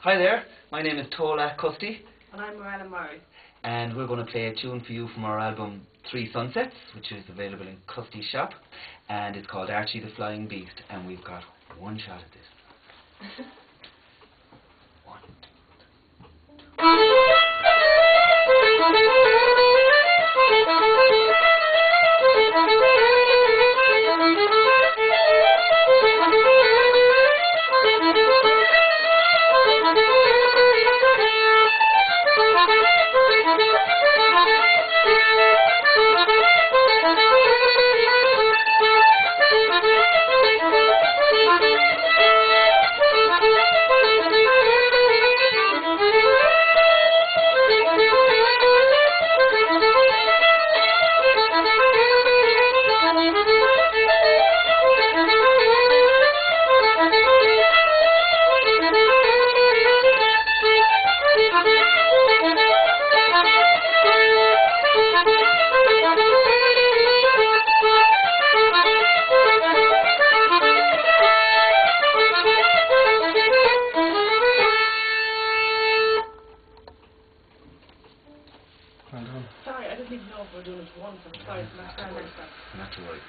Hi there, my name is Tola Custy, And I'm Morella Murray. and we're going to play a tune for you from our album Three Sunsets, which is available in Custy's shop, and it's called Archie the Flying Beast, and we've got one shot at this. One. Sorry, I didn't even know if we were doing it once. I'm sorry, it's my turn next time. Not to worry.